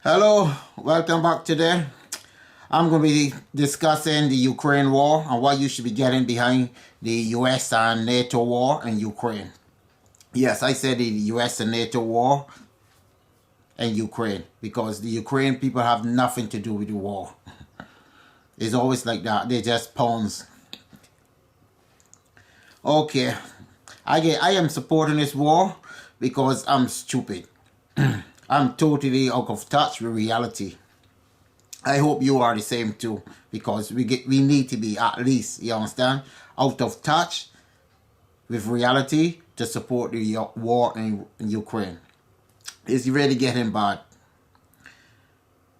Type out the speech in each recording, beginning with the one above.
Hello, welcome back today. I'm going to be discussing the Ukraine war and what you should be getting behind the US and NATO war in Ukraine. Yes, I said the US and NATO war in Ukraine because the Ukraine people have nothing to do with the war. It's always like that. They're just pawns. Okay, I am supporting this war because I'm stupid. I'm totally out of touch with reality. I hope you are the same too, because we need to be at least, you understand, out of touch with reality to support the war in Ukraine. It's really getting bad.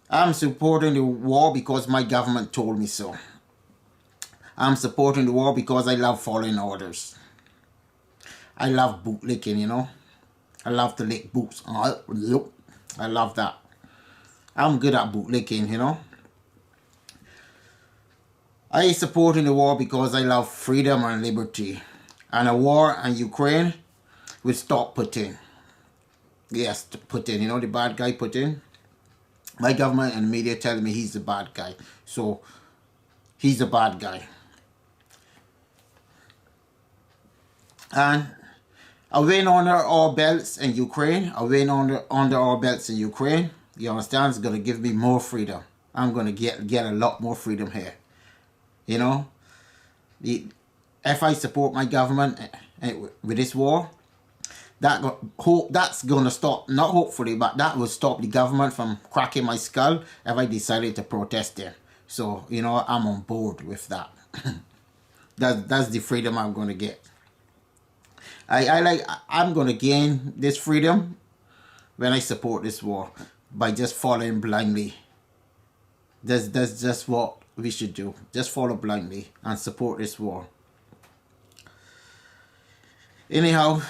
I'm supporting the war because my government told me so. I'm supporting the war because I love following orders. I love bootlicking, you know. I love to lick boots. I love that. I'm good at bootlicking, you know. I supporting the war because I love freedom and liberty. And a war in Ukraine will stop Putin. Yes, Putin, you know, the bad guy Putin. My government and media telling me he's the bad guy. So, he's the bad guy. And a win under our belts in Ukraine, a win under our belts in Ukraine, you understand, is going to give me more freedom. I'm going to get a lot more freedom here. You know, if I support my government with this war, that's going to stop, not hopefully, but that will stop the government from cracking my skull if I decided to protest there. So, you know, I'm on board with that. That's the freedom I'm going to get. I'm going to gain this freedom when I support this war by just following blindly. That's just what we should do. Just follow blindly and support this war. Anyhow,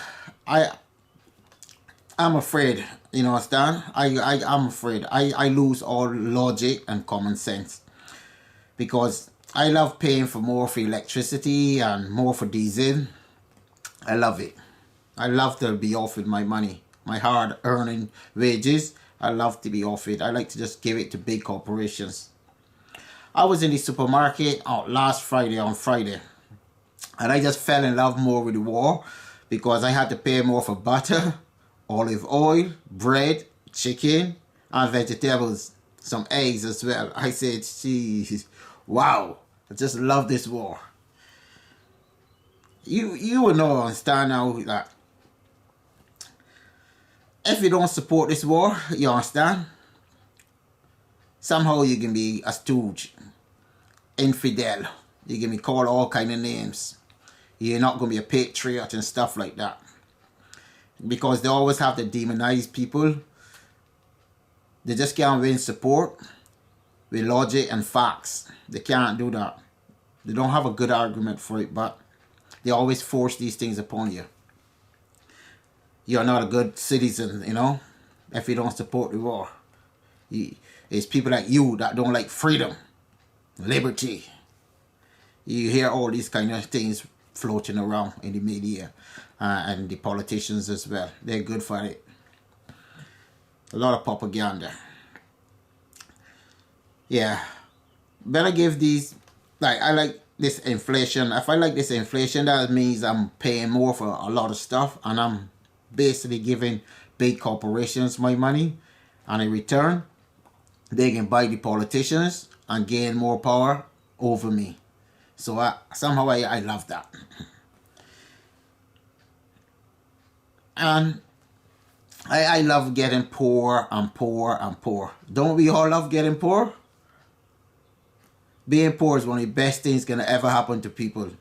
I'm afraid, you know, Stan. I'm afraid. I lose all logic and common sense. Because I love paying for more for electricity and more for diesel. I love it. I love to be offered my money, my hard earning wages. I love to be offered. I like to just give it to big corporations. I was in the supermarket last Friday, on Friday, and I just fell in love more with the war because I had to pay more for butter, olive oil, bread, chicken, and vegetables, some eggs as well. I said, geez, wow, I just love this war. You will know, understand now that if you don't support this war, you understand, somehow you can be a stooge, infidel, you can be called all kind of names. You're not going to be a patriot and stuff like that. Because they always have to demonize people. They just can't win support with logic and facts. They can't do that. They don't have a good argument for it, but they always force these things upon you. You're not a good citizen, you know, if you don't support the war. It's people like you that don't like freedom, liberty. You hear all these kind of things floating around in the media and the politicians as well. They're good for it. A lot of propaganda. Yeah. Better give these, like, I like this inflation. If I like this inflation, that means I'm paying more for a lot of stuff, and I'm basically giving big corporations my money, and in return they can buy the politicians and gain more power over me. So somehow I love that. And I love getting poor and poor and poor. Don't we all love getting poor? Being poor is one of the best things gonna ever happen to people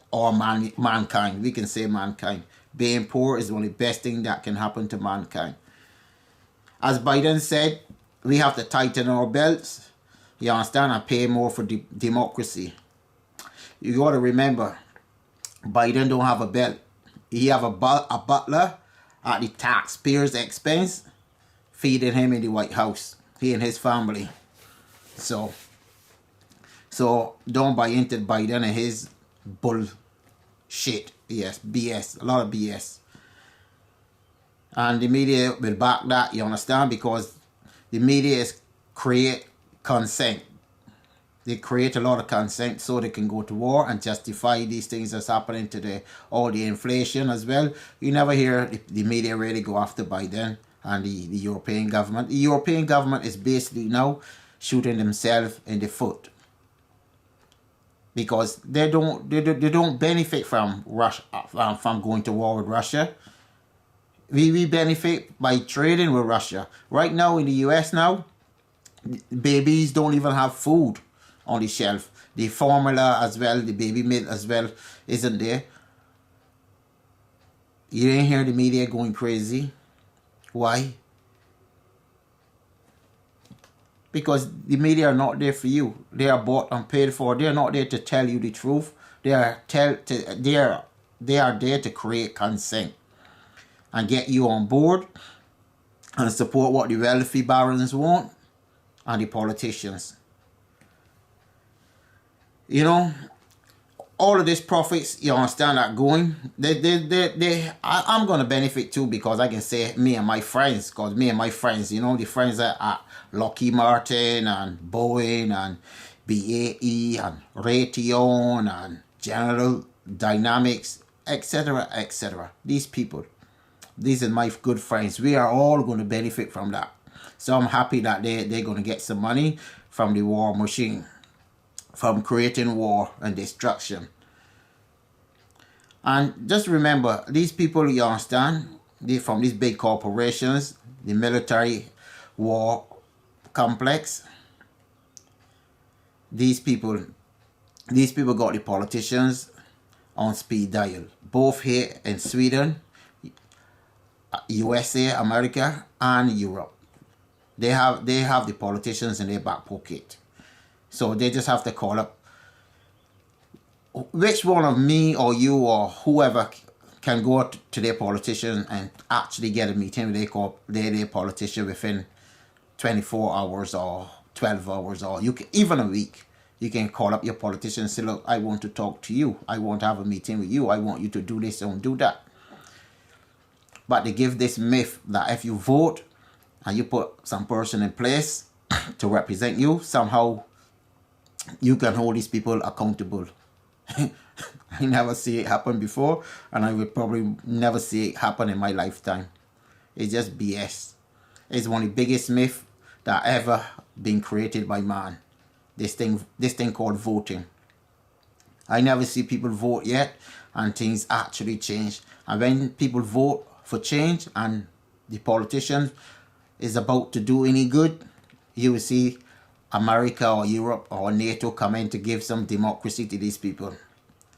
or mankind. We can say mankind. Being poor is one of the best things that can happen to mankind. As Biden said, we have to tighten our belts, you understand, and pay more for democracy. You got to remember, Biden don't have a belt. He have a butler at the taxpayers' expense feeding him in the White House. He and his family. So don't buy into Biden and his bullshit. Yes, BS. A lot of BS. And the media will back that, you understand, because The media is create consent. They create a lot of consent so they can go to war and justify these things that's happening to all the inflation as well. You never hear the media really go after Biden and the European government. The European government is basically now shooting themselves in the foot, because they don't benefit from Russia, from going to war with Russia. We benefit by trading with Russia. Right now in the US now, babies don't even have food on the shelf. The formula as well, the baby milk as well, isn't there. You didn't hear the media going crazy. Why? Because the media are not there for you. They are bought and paid for. They are not there to tell you the truth. They are there to create consent and get you on board and support what the wealthy barons want and the politicians. You know, all of these profits, you understand, are going. I'm going to benefit too, because I can say me and my friends, you know, the friends that are Lockheed Martin and Boeing and BAE and Raytheon and General Dynamics, etc., etc. These people, these are my good friends. We are all going to benefit from that. So I'm happy that they're going to get some money from the war machine, from creating war and destruction. And just remember, these people, you understand, they're from these big corporations, the military war complex. These people got the politicians on speed dial, both here in Sweden, USA, America, and Europe. They have the politicians in their back pocket. So they just have to call up which one of me or you or whoever can go to their politician and actually get a meeting with their politician within 24 hours or 12 hours, or even a week. You can call up your politician and say, look, I want to talk to you. I want to have a meeting with you. I want you to do this and do that. But they give this myth that if you vote and you put some person in place to represent you, somehow you can hold these people accountable. I never see it happen before, and I will probably never see it happen in my lifetime. It's just BS. It's one of the biggest myths that ever been created by man. This thing called voting. I never see people vote yet and things actually change. And when people vote for change and the politician is about to do any good, you will see America or Europe or NATO come in to give some democracy to these people.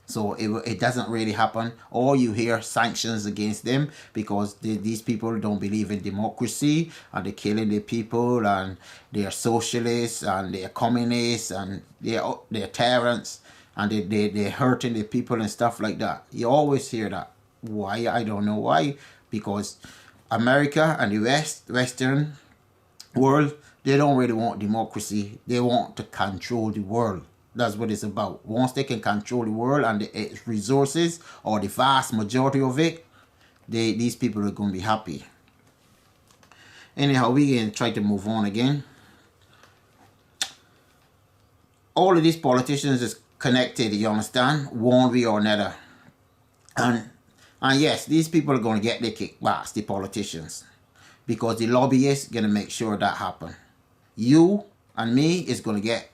So it doesn't really happen. Or you hear sanctions against them because these people don't believe in democracy, and they're killing their people, and they're socialists, and they're communists, and they're tyrants, and they're hurting the people and stuff like that. You always hear that. Why? I don't know why. Because America and the Western world, they don't really want democracy. They want to control the world. That's what it's about. Once they can control the world and its resources, or the vast majority of it, these people are going to be happy. Anyhow, we're going to try to move on again. All of these politicians is connected, you understand, one way or another. And yes, these people are going to get their kickbacks, the politicians, because the lobbyists are going to make sure that happen. You and me is going to get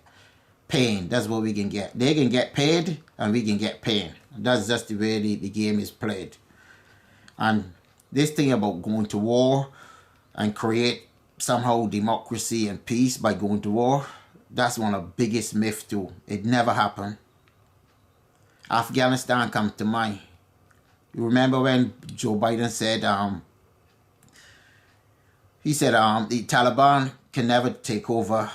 pain. That's what we can get. They can get paid and we can get pain. That's just the way the game is played. And this thing about going to war and create somehow democracy and peace by going to war, that's one of the biggest myths too. It never happened. Afghanistan comes to mind. You remember when Joe Biden said, the Taliban can never take over.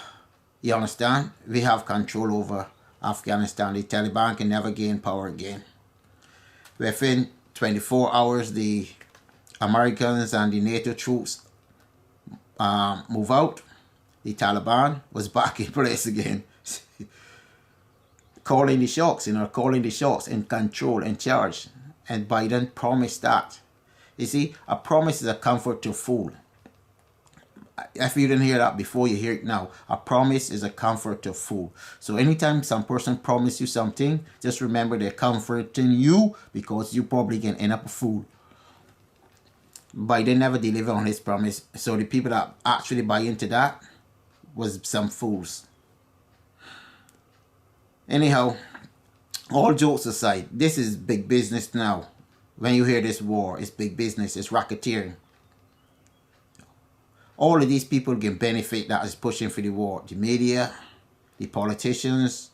You understand? We have control over Afghanistan. The Taliban can never gain power again. Within 24 hours, the Americans and the NATO troops move out. The Taliban was back in place again. calling the shots, in control, in charge. And Biden promised that. You see, a promise is a comfort to a fool. if you didn't hear that before, you hear it now. A promise is a comforter fool. So anytime some person promise you something, just remember they're comforting you, because you probably can end up a fool. But they never deliver on his promise. So the people that actually buy into that was some fools. Anyhow, all jokes aside, this is big business now. When you hear this war, it's big business, it's racketeering. All of these people can benefit that is pushing for the war. The media, the politicians,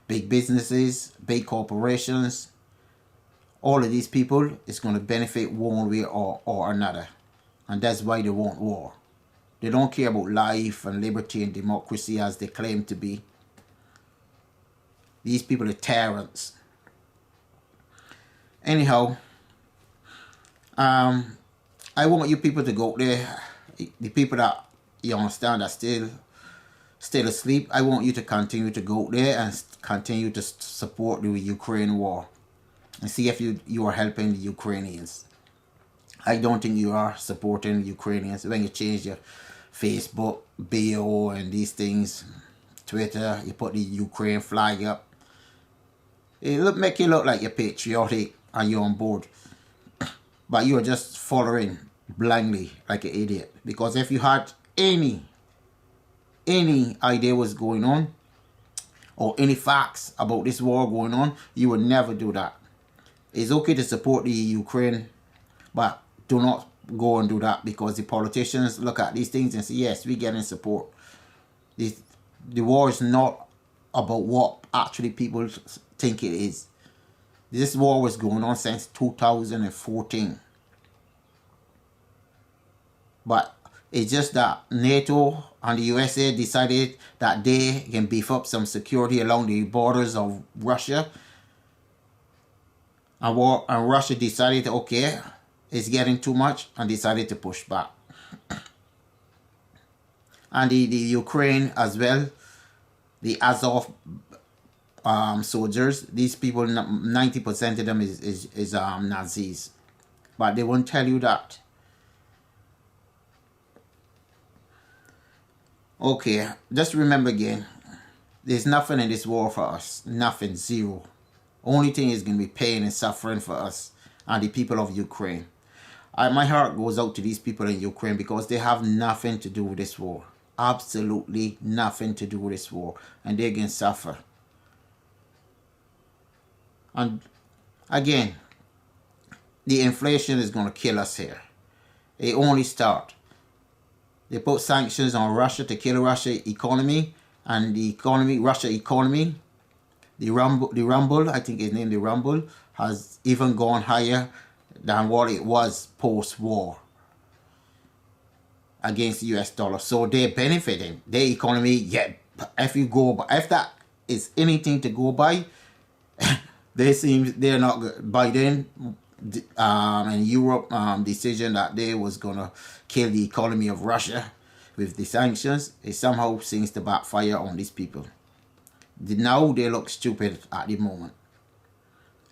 big businesses, big corporations. All of these people is going to benefit one way or another. And that's why they want war. They don't care about life and liberty and democracy as they claim to be. These people are tyrants. Anyhow, I want you people to go there. The people that you understand are still asleep, I want you to continue to go there and continue to support the Ukraine war and see if you are helping the Ukrainians. I don't think you are supporting the Ukrainians. When you change your Facebook bio and these things, Twitter, you put the Ukraine flag up, it make you look like you're patriotic and you're on board, but you're just following blindly like an idiot. Because if you had any idea what's going on or any facts about this war going on, you would never do that. It's okay to support the Ukraine, but do not go and do that, because the politicians look at these things and say, yes, we get in support. The war is not about what actually people think it is. This war was going on since 2014. But it's just that NATO and the USA decided that they can beef up some security along the borders of Russia. And Russia decided, okay, it's getting too much, and decided to push back. And the Ukraine as well, the Azov soldiers, these people, 90% of them is Nazis. But they won't tell you that. Okay, just remember again, there's nothing in this war for us. Nothing, zero. Only thing is going to be pain and suffering for us and the people of Ukraine. My heart goes out to these people in Ukraine, because they have nothing to do with this war. Absolutely nothing to do with this war. And they're going to suffer. And again, the inflation is going to kill us here. It only starts. They put sanctions on Russia to kill Russia's economy, and the Russia economy, the rumble, I think it's named the rumble, has even gone higher than what it was post-war against the US dollar. So they're benefiting. Their economy, yeah, if that is anything to go by, they're not good. Biden and Europe decision that they was gonna kill the economy of Russia with the sanctions, it somehow seems to backfire on these people. Now they look stupid at the moment.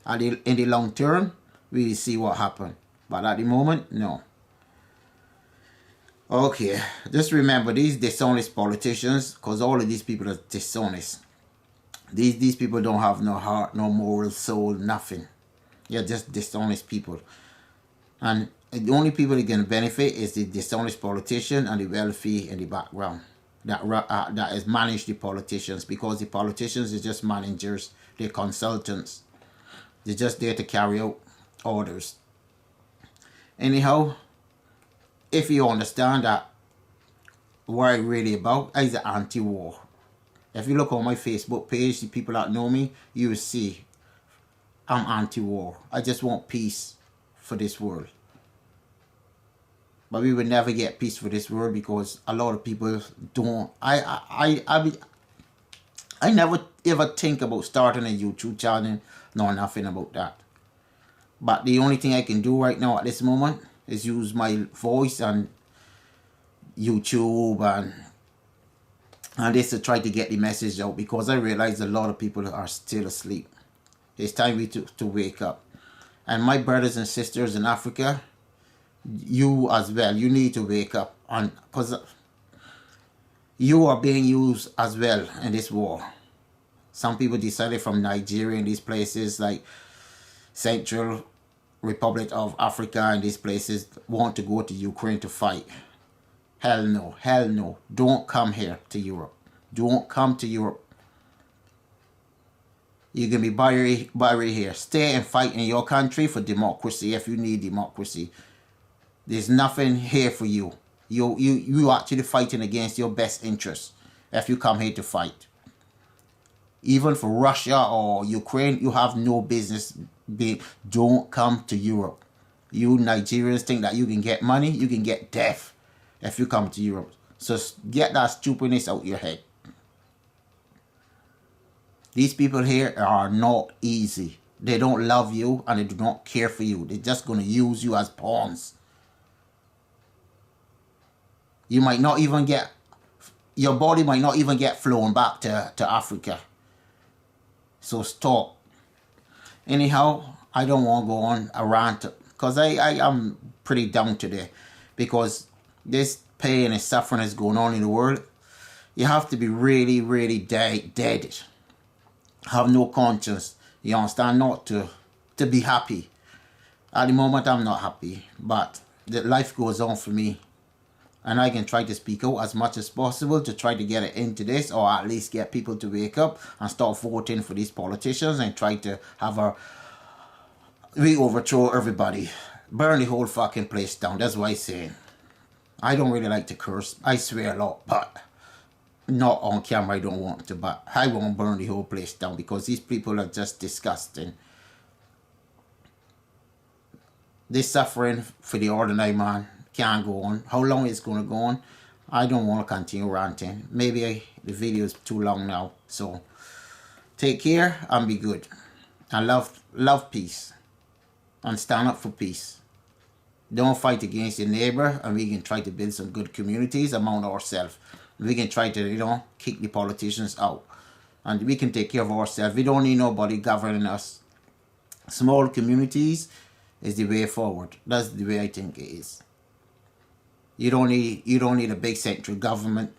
In the long term, we will see what happens. But at the moment, no. Okay, just remember these dishonest politicians, because all of these people are dishonest. These people don't have no heart, no moral soul, nothing. They're just dishonest people. And the only people that can benefit is the dishonest politician and the wealthy in the background that is manage the politicians, because the politicians are just managers, they're consultants. They're just there to carry out orders. Anyhow, if you understand that what I'm really about is the anti-war. If you look on my Facebook page, the people that know me, you will see I'm anti-war. I just want peace for this world. But we will never get peace for this world, because a lot of people don't. I never ever think about starting a YouTube channel, nor nothing about that. But the only thing I can do right now at this moment is use my voice and YouTube and this to try to get the message out, because I realize a lot of people are still asleep. It's time to wake up. And my brothers and sisters in Africa, you as well, you need to wake up. And because You are being used as well in this war. Some people decided from Nigeria and these places like Central Republic of Africa and these places want to go to Ukraine to fight. Hell no, hell no. Don't come here to Europe. Don't come to Europe. You can be buried here. Stay and fight in your country for democracy if you need democracy. There's nothing here for you. You actually fighting against your best interests if you come here to fight. Even for Russia or Ukraine, you have no business being. Don't come to Europe. You Nigerians think that you can get money, you can get death if you come to Europe. So get that stupidness out your head. These people here are not easy. They don't love you and they do not care for you. They're just going to use you as pawns. You might not even get, your body might not even get flown back to Africa. So stop. Anyhow, I don't want to go on a rant because I am pretty down today because this pain and suffering is going on in the world. You have to be really, really dead. Have no conscience. You understand? Not to be happy. At the moment, I'm not happy, but the life goes on for me. And I can try to speak out as much as possible to try to get it into this, or at least get people to wake up and start voting for these politicians and try to have we overthrow everybody. Burn the whole fucking place down. That's what I'm saying. I don't really like to curse. I swear a lot, but not on camera. I don't want to, but I won't burn the whole place down because these people are just disgusting. This suffering for the ordinary man can't go on. How long it's going to go on? I don't want to continue ranting. Maybe the video is too long now. So take care and be good. And love peace. And stand up for peace. Don't fight against your neighbor, and we can try to build some good communities among ourselves. We can try to, kick the politicians out. And we can take care of ourselves. We don't need nobody governing us. Small communities is the way forward. That's the way I think it is. You don't need a big central government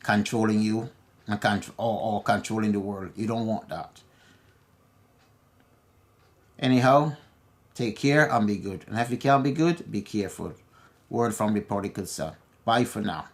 controlling you and or controlling the world. You don't want that. Anyhow, take care and be good. And if you can't be good, be careful. Word from the prodigal son. Bye for now.